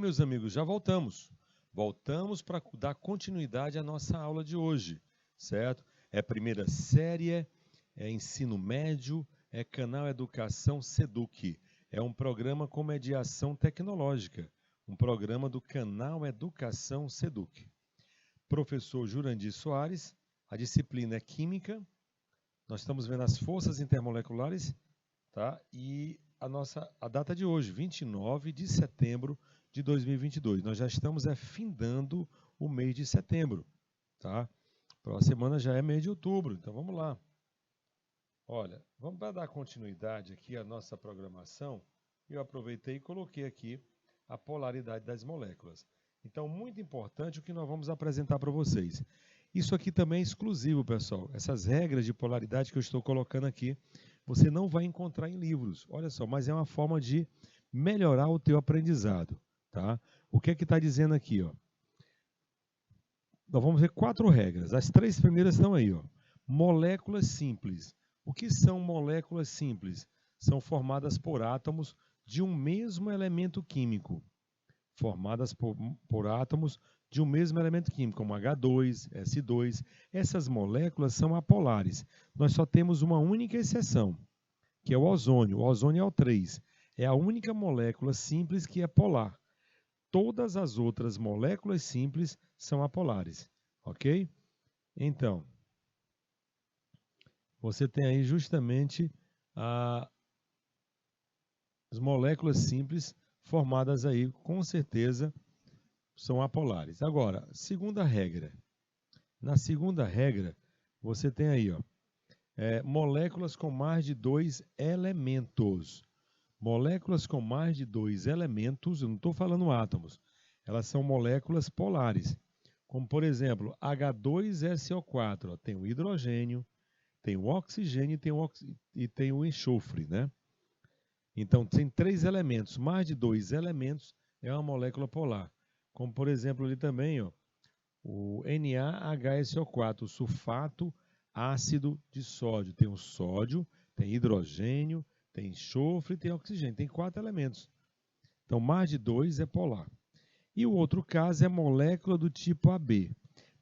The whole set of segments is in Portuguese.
meus amigos, já voltamos. Voltamos para dar continuidade à nossa aula de hoje, certo? É primeira série, é ensino médio, é canal Educação Seduc. É um programa com mediação tecnológica, um programa do canal Educação Seduc. Professor Jurandir Soares, a disciplina é Química. Nós estamos vendo as forças intermoleculares, tá? E a data de hoje, 29 de setembro de 2022. Nós já estamos findando o mês de setembro, tá? Próxima semana já é mês de outubro, então vamos lá. Olha, vamos para dar continuidade aqui à nossa programação. Eu aproveitei e coloquei aqui a polaridade das moléculas. Então, muito importante o que nós vamos apresentar para vocês. Isso aqui também é exclusivo, pessoal. Essas regras de polaridade que eu estou colocando aqui, você não vai encontrar em livros. Olha só, mas é uma forma de melhorar o teu aprendizado, tá? O que é que está dizendo aqui, ó? Nós vamos ver 4 regras. As 3 primeiras estão aí, ó. Moléculas simples. O que são moléculas simples? São formadas por átomos de um mesmo elemento químico. Formadas por átomos de um mesmo elemento químico, como H2, S2. Essas moléculas são apolares. Nós só temos uma única exceção, que é o ozônio. O ozônio é o 3. É a única molécula simples que é polar. Todas as outras moléculas simples são apolares, ok? Então, você tem aí justamente as moléculas simples formadas aí, com certeza, são apolares. Agora, segunda regra. Na segunda regra, você tem aí, ó, moléculas com mais de 2 elementos. Moléculas com mais de 2 elementos, eu não estou falando átomos, elas são moléculas polares. Como, por exemplo, H2SO4, ó, tem o hidrogênio, tem o oxigênio e tem o enxofre, né? Então, tem 3 elementos, mais de 2 elementos é uma molécula polar. Como, por exemplo, ali também, ó, o NaHSO4, o sulfato ácido de sódio. Tem o sódio, tem hidrogênio, tem enxofre e tem oxigênio. Tem 4 elementos. Então, mais de 2 é polar. E o outro caso é molécula do tipo AB.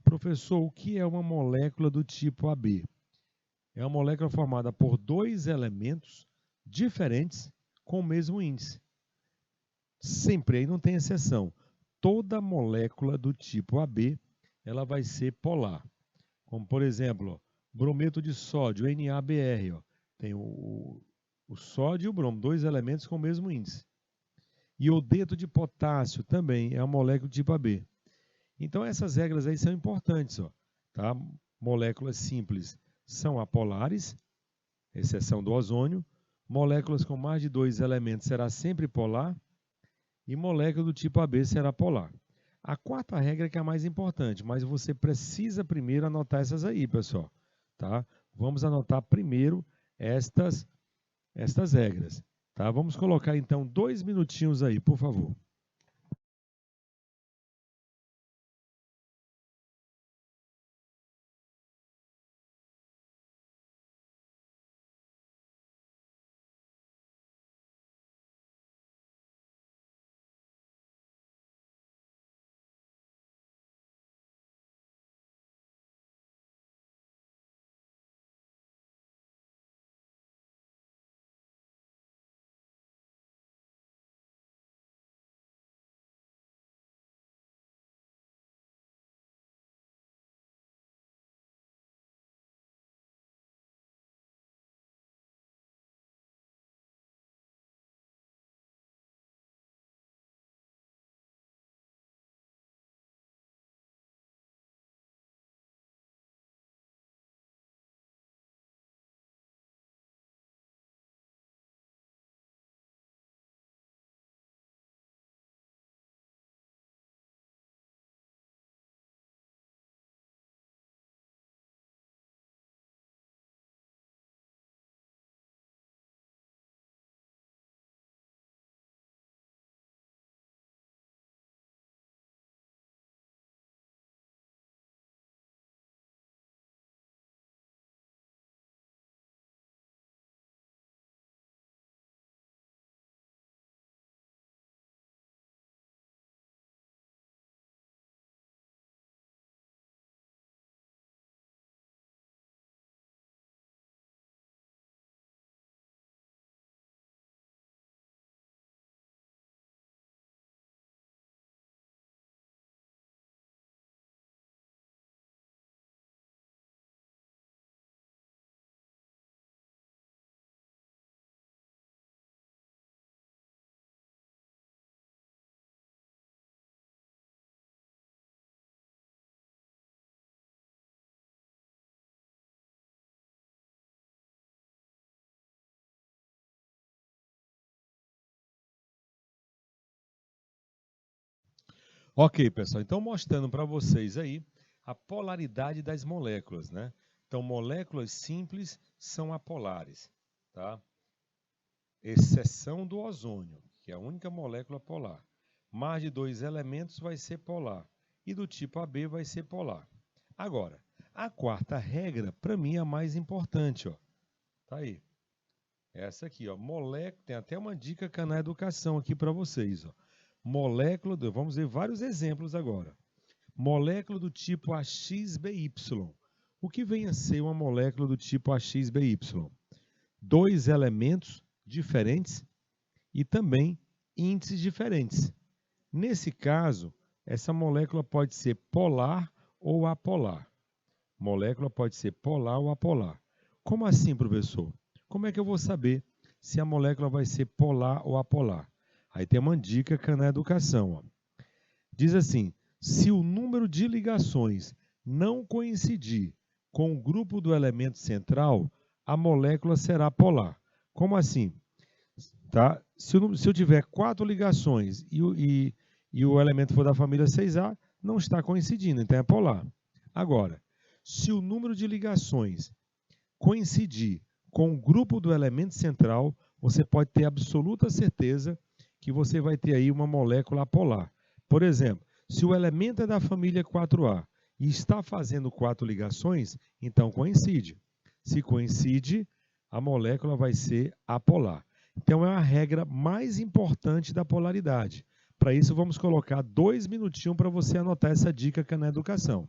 Professor, o que é uma molécula do tipo AB? É uma molécula formada por 2 elementos diferentes com o mesmo índice. Sempre, aí não tem exceção. Toda molécula do tipo AB, ela vai ser polar. Como, por exemplo, ó, brometo de sódio, NaBr. Ó, tem o sódio e o bromo, 2 elementos com o mesmo índice. Iodeto de potássio também é uma molécula do tipo AB. Então, essas regras aí são importantes. Ó, tá? Moléculas simples são apolares, exceção do ozônio. Moléculas com mais de 2 elementos será sempre polar. E molécula do tipo AB será polar. A quarta regra que é a mais importante, mas você precisa primeiro anotar essas aí, pessoal. Tá? Vamos anotar primeiro estas regras. Tá? Vamos colocar então 2 minutinhos aí, por favor. Ok, pessoal, então mostrando para vocês aí a polaridade das moléculas, né? Então, moléculas simples são apolares, tá? Exceção do ozônio, que é a única molécula polar. Mais de 2 elementos vai ser polar e do tipo AB vai ser polar. Agora, a quarta regra, para mim, é a mais importante, ó. Tá aí. Essa aqui, ó, molécula, tem até uma dica na educação aqui para vocês, ó. Molécula, vamos ver vários exemplos agora. Molécula do tipo AXBY. O que vem a ser uma molécula do tipo AXBY? 2 elementos diferentes e também índices diferentes. Nesse caso, essa molécula pode ser polar ou apolar. Molécula pode ser polar ou apolar. Como assim, professor? Como é que eu vou saber se a molécula vai ser polar ou apolar? Aí tem uma dica na educação. Ó. Diz assim, se o número de ligações não coincidir com o grupo do elemento central, a molécula será polar. Como assim? Tá? Se eu tiver 4 ligações e o elemento for da família 6A, não está coincidindo, então é polar. Agora, se o número de ligações coincidir com o grupo do elemento central, você pode ter absoluta certeza que você vai ter aí uma molécula apolar. Por exemplo, se o elemento é da família 4A e está fazendo 4 ligações, então coincide. Se coincide, a molécula vai ser apolar. Então é a regra mais importante da polaridade. Para isso, vamos colocar 2 minutinhos para você anotar essa dica que é na educação.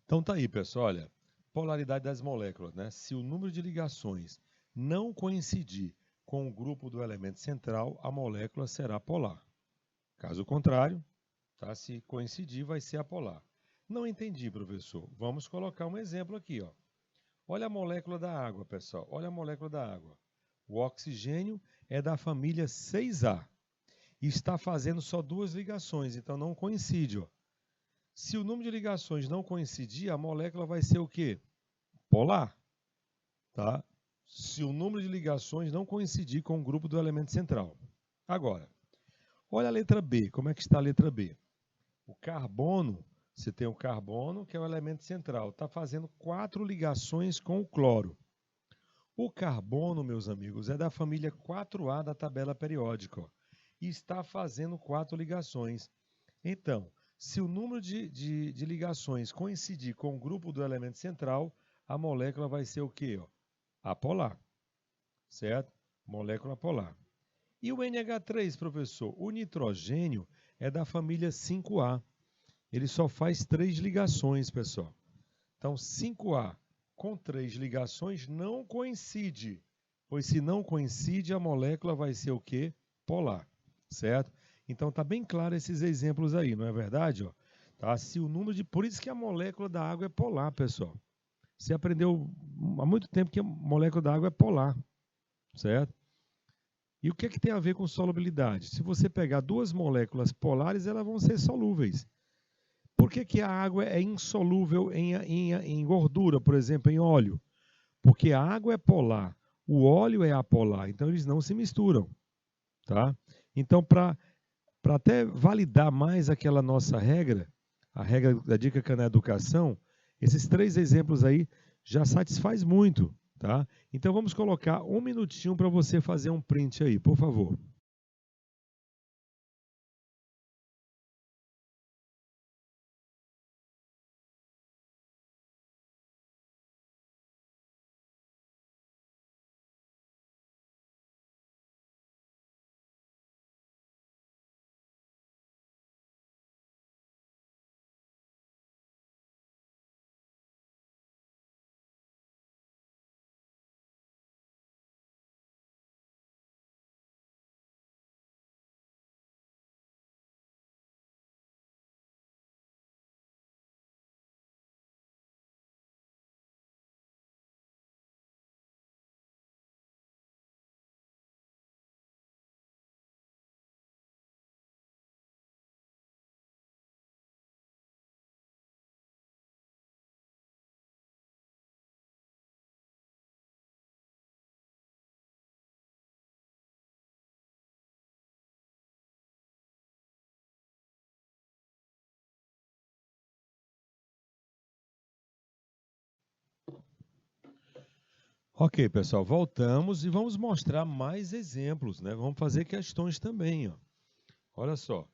Então tá aí, pessoal, olha, polaridade das moléculas, né? Se o número de ligações não coincidir com o grupo do elemento central, a molécula será polar. Caso contrário, tá? Se coincidir, vai ser apolar. Não entendi, professor. Vamos colocar um exemplo aqui, ó. Olha a molécula da água, pessoal. Olha a molécula da água. O oxigênio é da família 6A e está fazendo só 2 ligações, então não coincide, ó. Se o número de ligações não coincidir, a molécula vai ser o quê? Polar, tá? Se o número de ligações não coincidir com o grupo do elemento central. Agora, olha a letra B, como é que está a letra B? O carbono, você tem o carbono, que é o elemento central, está fazendo 4 ligações com o cloro. O carbono, meus amigos, é da família 4A da tabela periódica, ó, e está fazendo 4 ligações. Então, Se o número de ligações coincidir com o grupo do elemento central, a molécula vai ser o quê? Ó? Apolar, certo? Molécula polar. E o NH3, professor? O nitrogênio é da família 5A. Ele só faz 3 ligações, pessoal. Então, 5A com 3 ligações não coincide, pois se não coincide, a molécula vai ser o quê? Polar, certo? Então, tá bem claro esses exemplos aí, não é verdade? Ó? Tá? Se o número de... Por isso que a molécula da água é polar, pessoal. Você aprendeu há muito tempo que a molécula da água é polar, certo? E o que é que tem a ver com solubilidade? Se você pegar duas moléculas polares, elas vão ser solúveis. Por que, que a água é insolúvel em gordura, por exemplo, em óleo? Porque a água é polar, o óleo é apolar, então eles não se misturam. Tá? Então, para até validar mais aquela nossa regra, a regra da dica que é na educação, esses 3 exemplos aí já satisfaz muito. Tá? Então, vamos colocar 1 minutinho para você fazer um print aí, por favor. Ok, pessoal, voltamos e vamos mostrar mais exemplos, né? Vamos fazer questões também, ó. Olha só,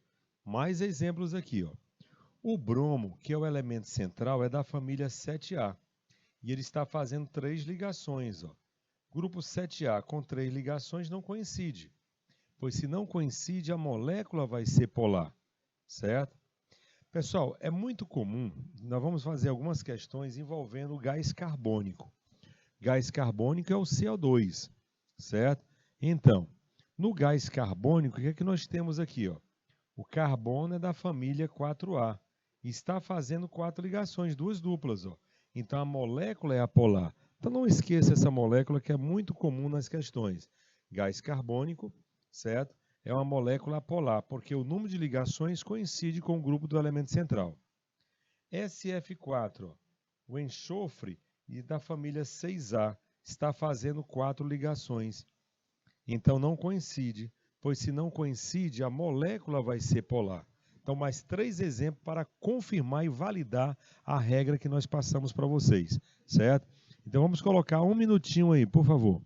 mais exemplos aqui, ó. O bromo, que é o elemento central, é da família 7A e ele está fazendo 3 ligações, ó. Grupo 7A com 3 ligações não coincide, pois se não coincide, a molécula vai ser polar, certo? Pessoal, é muito comum, nós vamos fazer algumas questões envolvendo o gás carbônico. Gás carbônico é o CO2, certo? Então, no gás carbônico, o que é que nós temos aqui? Ó? O carbono é da família 4A. Está fazendo 4 ligações, 2 duplas. Ó. Então, a molécula é apolar. Então, não esqueça essa molécula que é muito comum nas questões. Gás carbônico, certo? É uma molécula apolar, porque o número de ligações coincide com o grupo do elemento central. SF4, ó, o enxofre e da família 6A está fazendo 4 ligações. Então não coincide, pois se não coincide, a molécula vai ser polar. Então, mais 3 exemplos para confirmar e validar a regra que nós passamos para vocês, certo? Então vamos colocar 1 minutinho aí, por favor.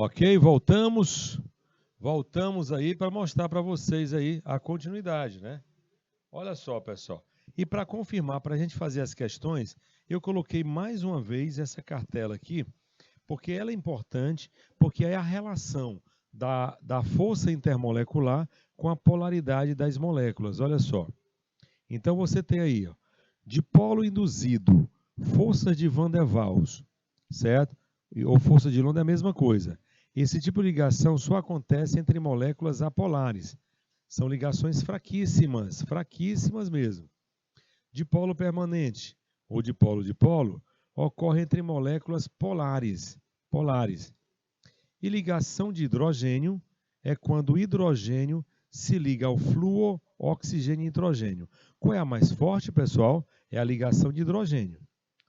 Ok, voltamos. Voltamos aí para mostrar para vocês aí a continuidade, né? Olha só, pessoal. E para confirmar, para a gente fazer as questões, eu coloquei mais uma vez essa cartela aqui, porque ela é importante, porque é a relação da força intermolecular com a polaridade das moléculas. Olha só. Então você tem aí, ó, dipolo induzido, força de Van der Waals, certo? Ou força de Londres é a mesma coisa. Esse tipo de ligação só acontece entre moléculas apolares. São ligações fraquíssimas, fraquíssimas mesmo. Dipolo permanente ou dipolo-dipolo ocorre entre moléculas polares. E ligação de hidrogênio é quando o hidrogênio se liga ao flúor, oxigênio e nitrogênio. Qual é a mais forte, pessoal? É a ligação de hidrogênio,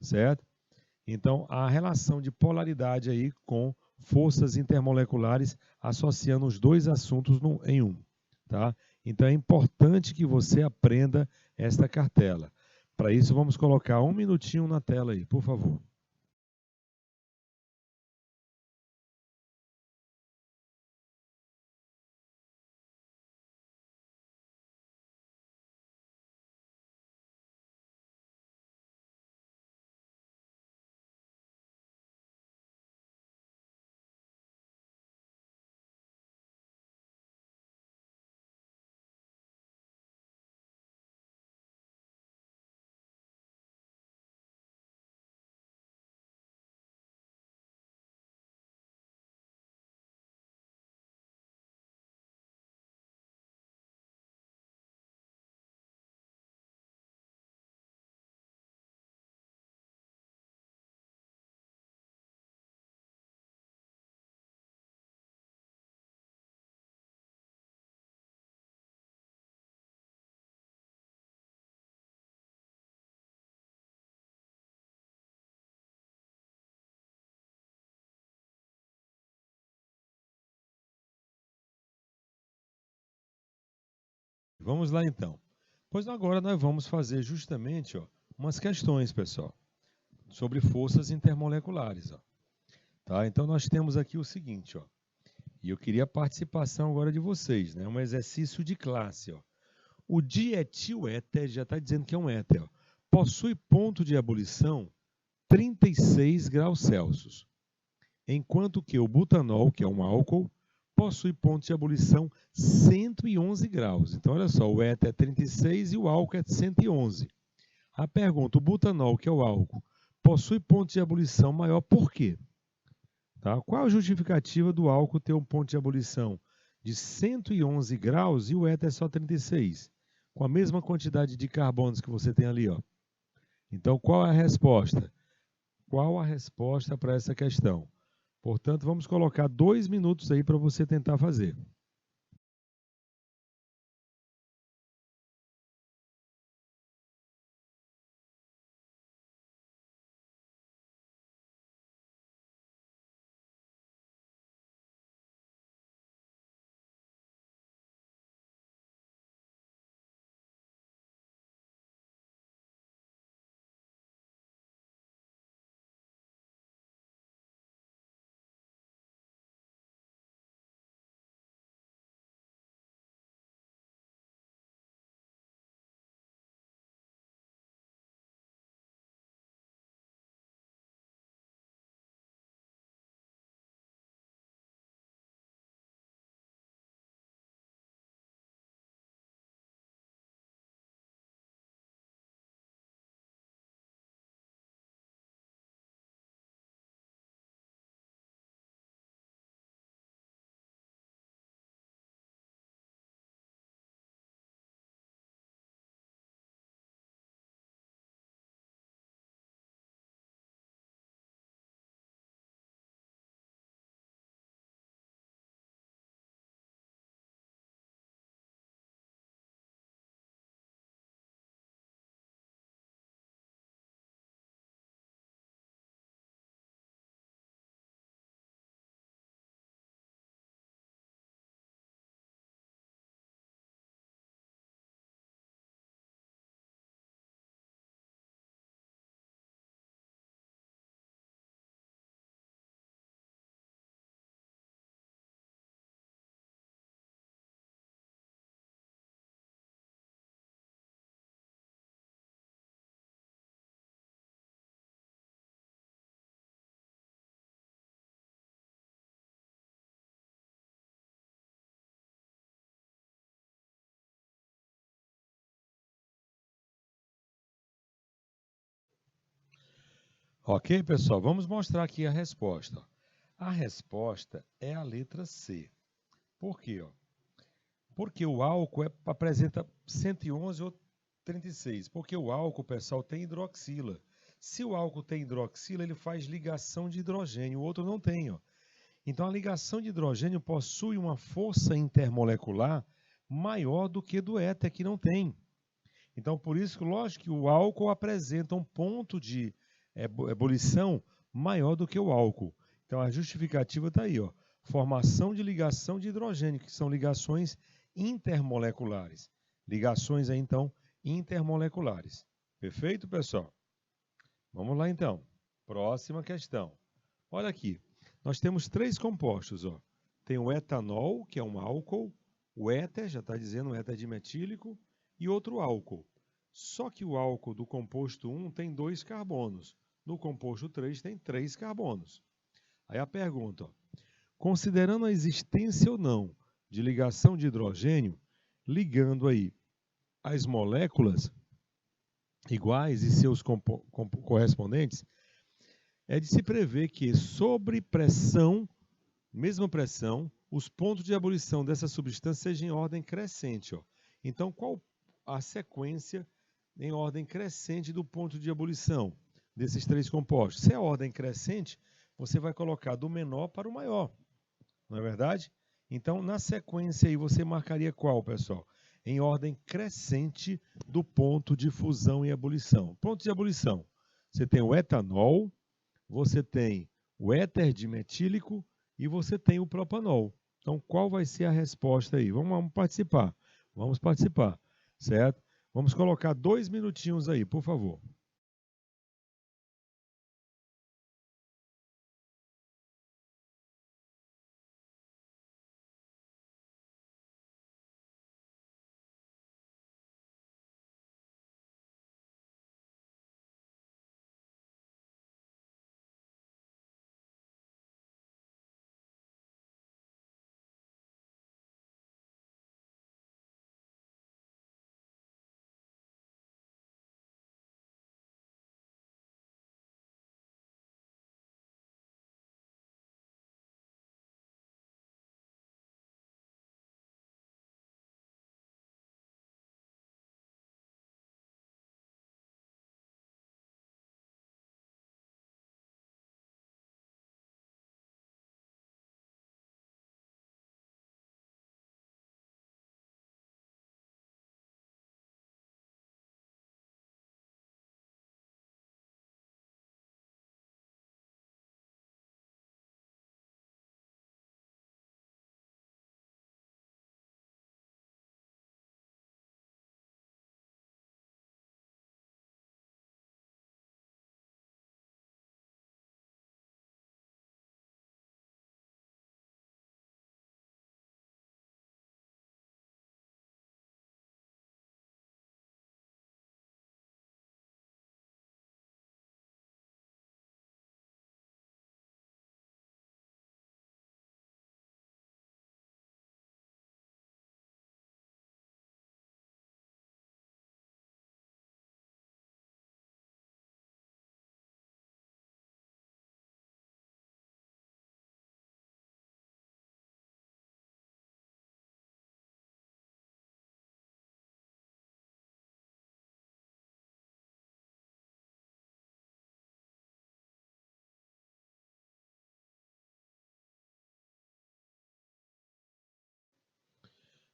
certo? Então, a relação de polaridade aí com forças intermoleculares associando os dois assuntos em um, tá? Então, é importante que você aprenda esta cartela. Para isso, vamos colocar um minutinho na tela aí, por favor. Vamos lá então. Pois agora nós vamos fazer justamente umas questões, pessoal, sobre forças intermoleculares. Tá? Então nós temos aqui o seguinte, e eu queria a participação agora de vocês, né? Um exercício de classe. O dietiléter, já está dizendo que é um éter, possui ponto de ebulição 36 graus Celsius, enquanto que o butanol, que é um álcool, possui ponto de ebulição 111 graus. Então, olha só, o éter é 36 e o álcool é 111. A pergunta, o butanol, que é o álcool, possui ponto de ebulição maior por quê? Tá? Qual a justificativa do álcool ter um ponto de ebulição de 111 graus e o éter é só 36? Com a mesma quantidade de carbonos que você tem ali. Então, qual é a resposta? Qual a resposta para essa questão? Portanto, vamos colocar 2 minutos aí para você tentar fazer. Ok, pessoal? Vamos mostrar aqui a resposta. A resposta é a letra C. Por quê? Porque o álcool apresenta 111 ou 36. Porque o álcool, pessoal, tem hidroxila. Se o álcool tem hidroxila, ele faz ligação de hidrogênio, o outro não tem. Então, a ligação de hidrogênio possui uma força intermolecular maior do que do éter, que não tem. Então, por isso, lógico que o álcool apresenta um ponto de ebulição maior do que o álcool. Então, a justificativa está aí, formação de ligação de hidrogênio, que são ligações intermoleculares. Ligações aí, então, intermoleculares. Perfeito, pessoal? Vamos lá, então. Próxima questão. Olha aqui. Nós temos 3 compostos. Tem o etanol, que é um álcool, o éter, já está dizendo, éter dimetílico, e outro álcool. Só que o álcool do composto 1 tem 2 carbonos. No composto 3 tem 3 carbonos. Aí a pergunta, considerando a existência ou não de ligação de hidrogênio, ligando aí as moléculas iguais e seus correspondentes, é de se prever que, sob pressão, mesma pressão, os pontos de ebulição dessa substância sejam em ordem crescente. Então, qual a sequência em ordem crescente do ponto de ebulição desses 3 compostos? Se é ordem crescente, você vai colocar do menor para o maior, não é verdade? Então, na sequência aí, você marcaria qual, pessoal? Em ordem crescente do ponto de fusão e ebulição. Ponto de ebulição, você tem o etanol, você tem o éter dimetílico e você tem o propanol. Então, qual vai ser a resposta aí? Vamos participar. Vamos participar, certo? Vamos colocar 2 minutinhos aí, por favor.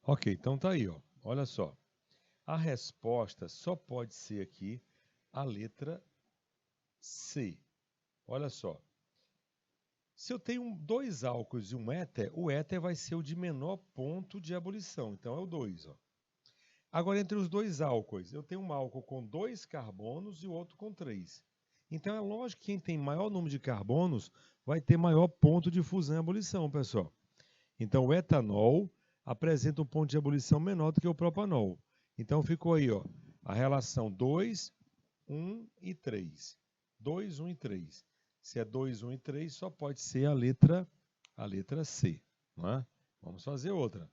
Ok, então tá aí, olha só. A resposta só pode ser aqui a letra C. Olha só. Se eu tenho 2 álcools e um éter, o éter vai ser o de menor ponto de ebulição. Então é o 2. Agora, entre os 2 álcools, eu tenho um álcool com 2 carbonos e o outro com 3. Então é lógico que quem tem maior número de carbonos vai ter maior ponto de fusão e ebulição, pessoal. Então o etanol apresenta um ponto de ebulição menor do que o propanol. Então ficou aí, a relação 2, 1 e 3. 2, 1 e 3. Se é 2, 1 e 3, só pode ser a letra C. Não é? Vamos fazer outra.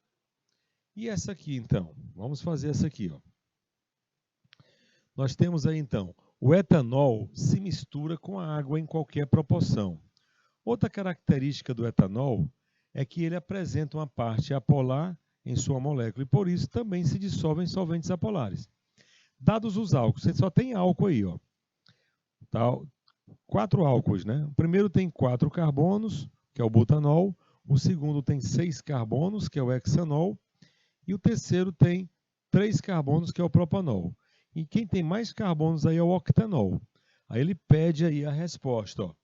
E essa aqui, então? Vamos fazer essa aqui. Nós temos aí, então, O etanol se mistura com a água em qualquer proporção. Outra característica do etanol é que ele apresenta uma parte apolar em sua molécula e por isso também se dissolve em solventes apolares. Dados os álcools, você só tem álcool aí, ó. Tá? 4 álcools, né? O primeiro tem 4 carbonos, que é o butanol. O segundo tem 6 carbonos, que é o hexanol. E o terceiro tem 3 carbonos, que é o propanol. E quem tem mais carbonos aí é o octanol. Aí ele pede aí a resposta, ó.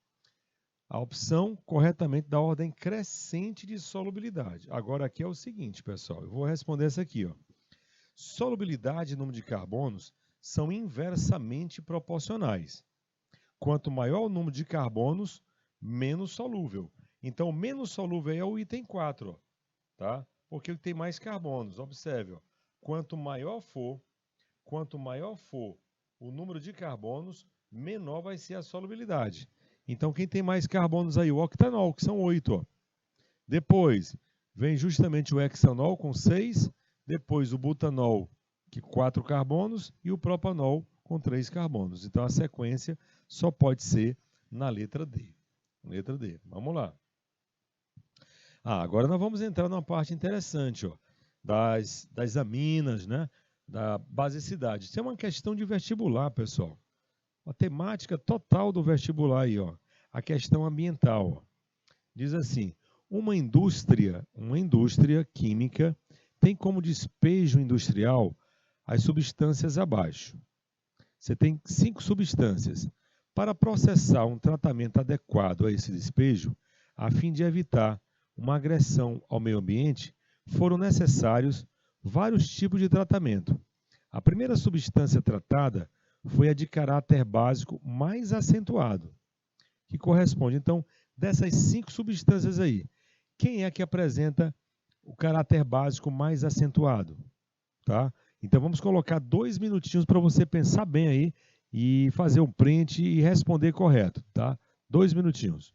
A opção corretamente da ordem crescente de solubilidade. Agora aqui é o seguinte, pessoal, eu vou responder essa aqui, ó. Solubilidade e número de carbonos são inversamente proporcionais. Quanto maior o número de carbonos, menos solúvel. Então, menos solúvel é o item 4, ó, tá? Porque ele tem mais carbonos. Observe, ó. Quanto maior for o número de carbonos, menor vai ser a solubilidade. Então, quem tem mais carbonos aí? O octanol, que são 8. Ó. Depois, vem justamente o hexanol com 6. Depois, o butanol, que 4 carbonos. E o propanol, com 3 carbonos. Então, a sequência só pode ser na letra D. Letra D. Vamos lá. Agora nós vamos entrar numa parte interessante, ó, das aminas, né? Da basicidade. Isso é uma questão de vestibular, pessoal. A temática total do vestibular aí, ó, a questão ambiental. Ó. Diz assim, uma indústria química tem como despejo industrial as substâncias abaixo. Você tem 5 substâncias. Para processar um tratamento adequado a esse despejo, a fim de evitar uma agressão ao meio ambiente, foram necessários vários tipos de tratamento. A primeira substância tratada foi a de caráter básico mais acentuado, que corresponde, então, dessas 5 substâncias aí, quem é que apresenta o caráter básico mais acentuado? Tá? Então, vamos colocar 2 minutinhos para você pensar bem aí e fazer um print e responder correto, tá? 2 minutinhos.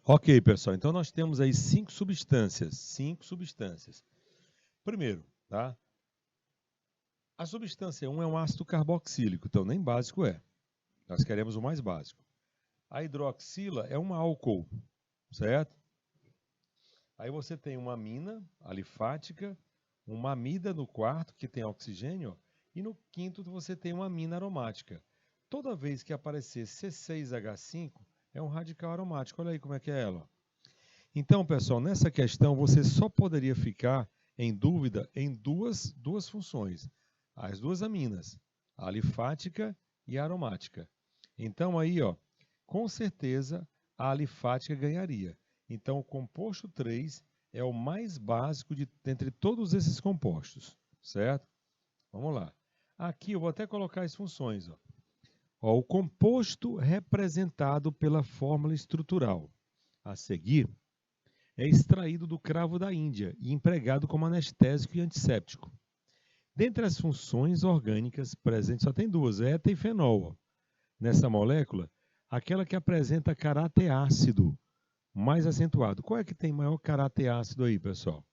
Ok, pessoal. Então, nós temos aí 5 substâncias. 5 substâncias. Primeiro, tá? A substância 1 é um ácido carboxílico, então nem básico é. Nós queremos o mais básico. A hidroxila é um álcool, certo? Aí você tem uma amina alifática, uma amida no quarto, que tem oxigênio, e no quinto você tem uma amina aromática. Toda vez que aparecer C6H5, É um radical aromático. Olha aí como é que é ela. Então, pessoal, nessa questão você só poderia ficar em dúvida em duas funções. As duas aminas, a alifática e a aromática. Então aí, ó, com certeza a alifática ganharia. Então o composto 3 é o mais básico entre todos esses compostos, certo? Vamos lá. Aqui eu vou até colocar as funções. Ó, o composto representado pela fórmula estrutural a seguir é extraído do cravo da Índia e empregado como anestésico e antisséptico. Dentre as funções orgânicas presentes, só tem duas, eta e fenol. Nessa molécula, aquela que apresenta caráter ácido mais acentuado. Qual é que tem maior caráter ácido aí, pessoal?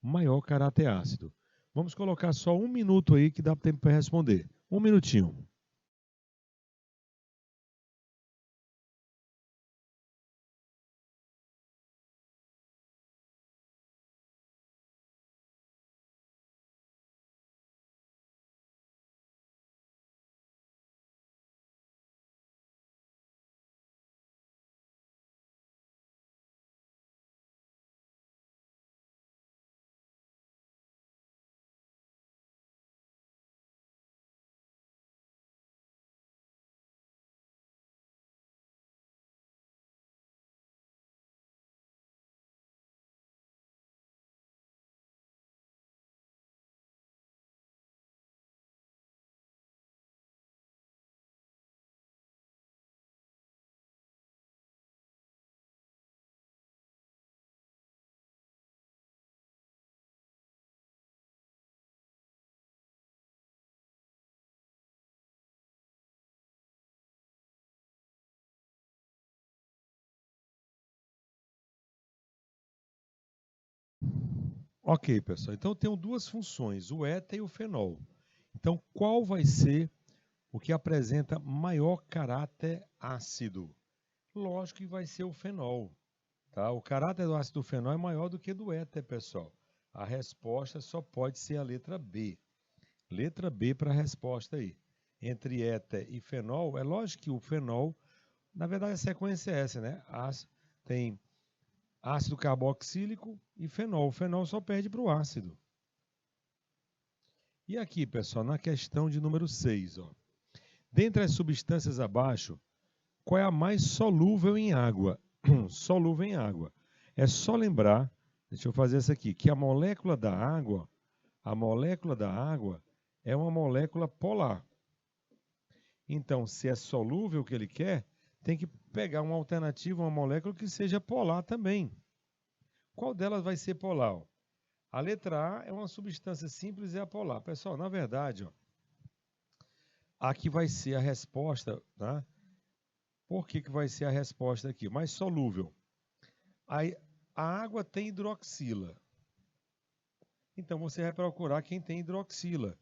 Maior caráter ácido. Vamos colocar só 1 minuto aí que dá tempo para responder. 1 minutinho. Ok, pessoal. Então eu tenho duas funções, o eta e o fenol. Então qual vai ser o que apresenta maior caráter ácido? Lógico que vai ser o fenol. Tá? O caráter do ácido fenol é maior do que do éter, pessoal. A resposta só pode ser a letra B. Letra B para a resposta aí. Entre éter e fenol, é lógico que o fenol, na verdade a sequência é essa, né? Tem ácido carboxílico e fenol. O fenol só perde para o ácido. E aqui, pessoal, na questão de número 6, ó. Dentre as substâncias abaixo, qual é a mais solúvel em água? Solúvel em água. É só lembrar, deixa eu fazer essa aqui, que a molécula da água é uma molécula polar. Então, se é solúvel o que ele quer, tem que pegar uma alternativa, uma molécula que seja polar também. Qual delas vai ser polar? A letra A é uma substância simples e apolar. Pessoal, na verdade, ó, aqui vai ser a resposta, tá? Por que vai ser a resposta aqui? Mais solúvel. A água tem hidroxila. Então você vai procurar quem tem hidroxila.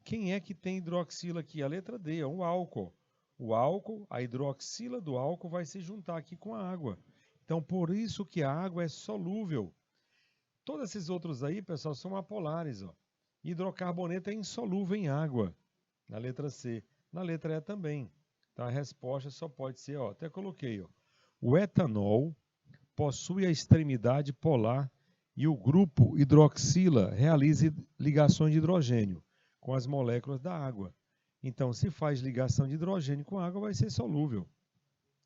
Quem é que tem hidroxila aqui? A letra D, é o álcool. O álcool, a hidroxila do álcool vai se juntar aqui com a água. Então por isso que a água é solúvel. Todos esses outros aí, pessoal, são apolares. Ó. Hidrocarboneto é insolúvel em água, na letra C. Na letra E também. Então a resposta só pode ser, ó, até coloquei, ó, o etanol possui a extremidade polar e o grupo hidroxila realiza ligações de hidrogênio com as moléculas da água. Então, se faz ligação de hidrogênio com água, vai ser solúvel.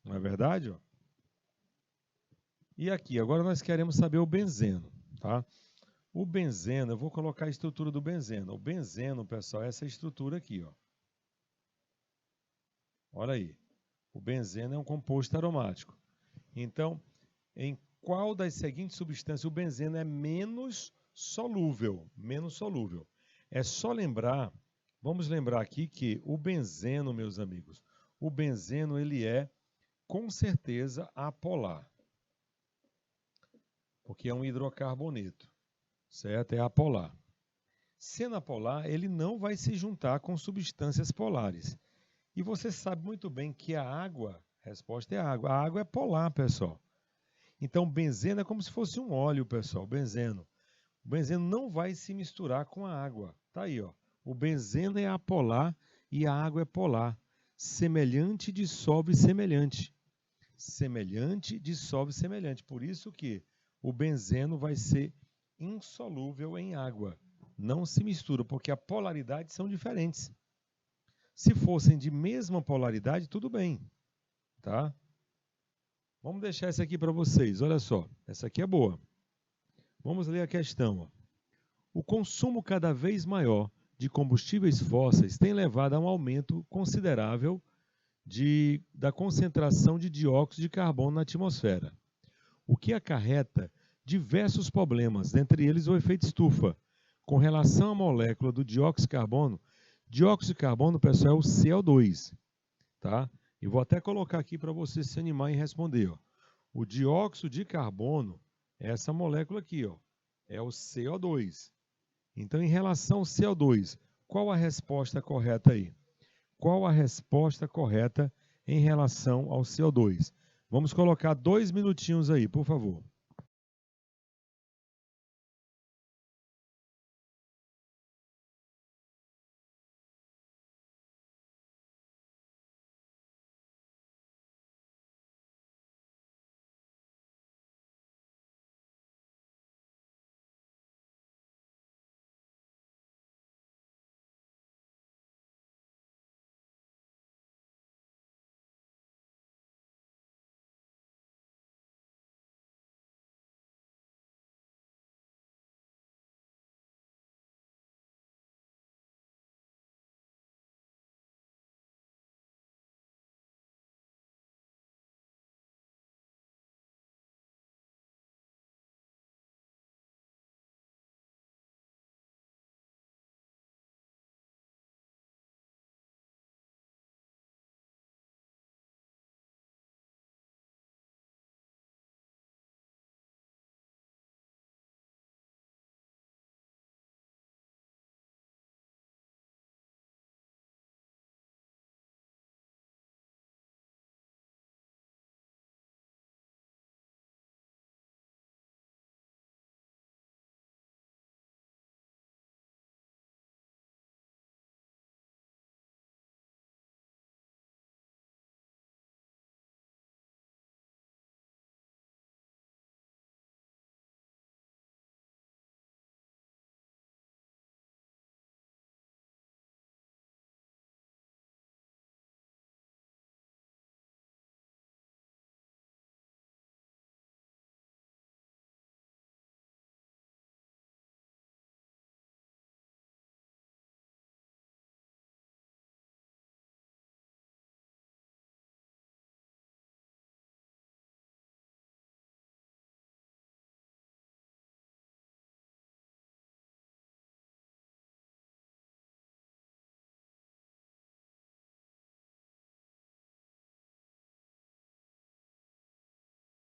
Não é verdade? Ó? E aqui, agora nós queremos saber o benzeno. Tá? O benzeno, eu vou colocar a estrutura do benzeno. O benzeno, pessoal, é essa estrutura aqui. Ó. Olha aí. O benzeno é um composto aromático. Então, em qual das seguintes substâncias o benzeno é menos solúvel? Menos solúvel. É só lembrar, vamos lembrar aqui que o benzeno, meus amigos, o benzeno ele é com certeza apolar. Porque é um hidrocarboneto, certo? É apolar. Sendo apolar, ele não vai se juntar com substâncias polares. E você sabe muito bem que a água, a resposta é a água é polar, pessoal. Então, benzeno é como se fosse um óleo, pessoal, benzeno. O benzeno não vai se misturar com a água. Tá aí, ó. O benzeno é apolar e a água é polar. Semelhante dissolve semelhante. semelhante dissolve semelhante. Por isso que o benzeno vai ser insolúvel em água. Não se mistura, porque as polaridades são diferentes. Se fossem de mesma polaridade, tudo bem, tá? Vamos deixar essa aqui para vocês. Olha só, essa aqui é boa. Vamos ler a questão. Ó. O consumo cada vez maior de combustíveis fósseis tem levado a um aumento considerável da concentração de dióxido de carbono na atmosfera, o que acarreta diversos problemas, dentre eles o efeito estufa. Com relação à molécula do dióxido de carbono, pessoal, é o CO2, tá? E vou até colocar aqui para você se animar em responder. Ó. O dióxido de carbono é essa molécula aqui, ó, é o CO2. Então, em relação ao CO2, qual a resposta correta aí? Qual a resposta correta em relação ao CO2? Vamos colocar 2 minutinhos aí, por favor.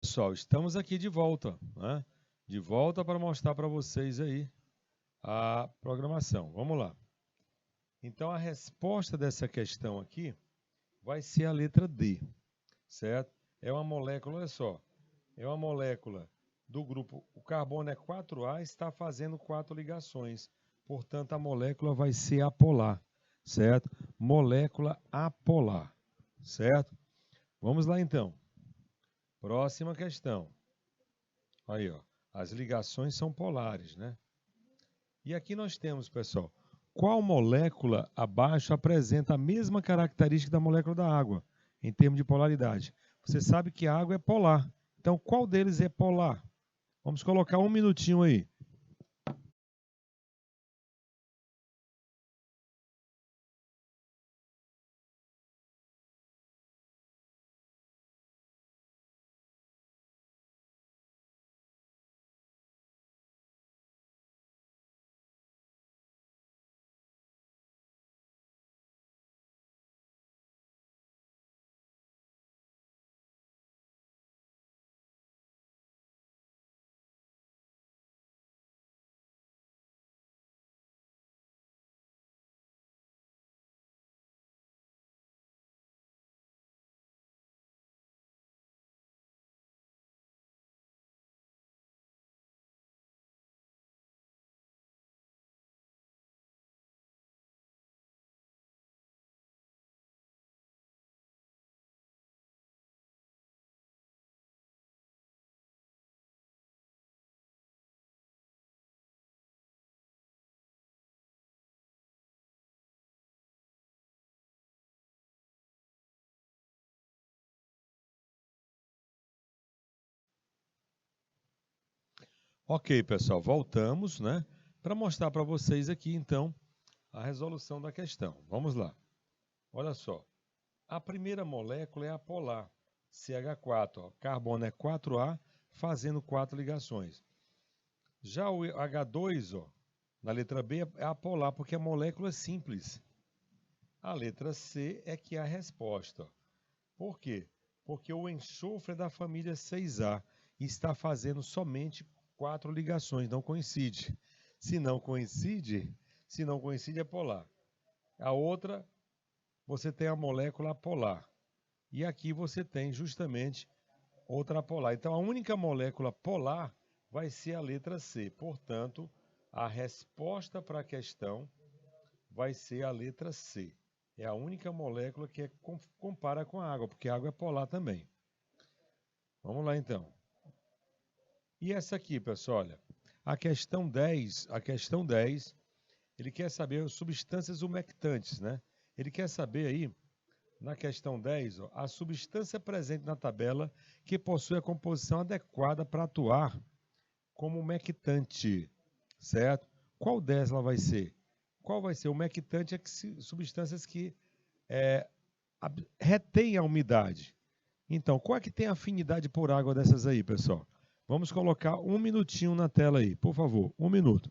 Pessoal, estamos aqui de volta, né? De volta para mostrar para vocês aí a programação. Vamos lá. Então, a resposta dessa questão aqui vai ser a letra D, certo? É uma molécula, olha só, é uma molécula do grupo, o carbono é 4A, está fazendo 4 ligações. Portanto, a molécula vai ser apolar, certo? Molécula apolar, certo? Vamos lá então. Próxima questão. Aí, ó, as ligações são polares, né? E aqui nós temos, pessoal, qual molécula abaixo apresenta a mesma característica da molécula da água, em termos de polaridade? Você sabe que a água é polar. Então, qual deles é polar? Vamos colocar um minutinho aí. Ok, pessoal, voltamos, né, para mostrar para vocês aqui, então, a resolução da questão. Vamos lá. Olha só. A primeira molécula é a polar, CH4. Ó. Carbono é 4A, fazendo 4 ligações. Já o H2, ó, na letra B, é apolar, porque a molécula é simples. A letra C é que é a resposta. Por quê? Porque o enxofre é da família 6A e está fazendo somente 4 ligações, não coincide. Se não coincide é polar. A outra, você tem a molécula polar. E aqui você tem justamente outra polar. Então, a única molécula polar vai ser a letra C. Portanto, a resposta para a questão vai ser a letra C. É a única molécula que compara com a água, porque a água é polar também. Vamos lá, então. E essa aqui, pessoal, olha. A questão 10, ele quer saber as substâncias umectantes, né? Ele quer saber aí, na questão 10, ó, a substância presente na tabela que possui a composição adequada para atuar como umectante, certo? Qual dessas vai ser? Qual vai ser? O umectante é substâncias que retêm a umidade. Então, qual é que tem afinidade por água dessas aí, pessoal? Vamos colocar um minutinho na tela aí, por favor, 1 minuto.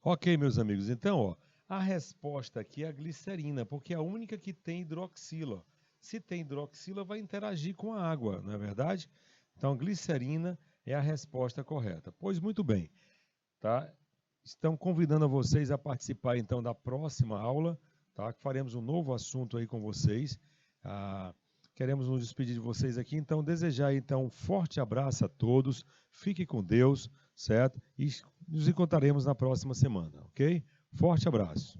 Ok, meus amigos, então, ó, a resposta aqui é a glicerina, porque é a única que tem hidroxila. Se tem hidroxila, vai interagir com a água, não é verdade? Então, glicerina é a resposta correta. Pois muito bem, tá? Estão convidando a vocês a participar, então, da próxima aula, tá? Faremos um novo assunto aí com vocês. Queremos nos despedir de vocês aqui, então, desejar, então, um forte abraço a todos, fique com Deus, certo? E nos encontraremos na próxima semana, ok? Forte abraço.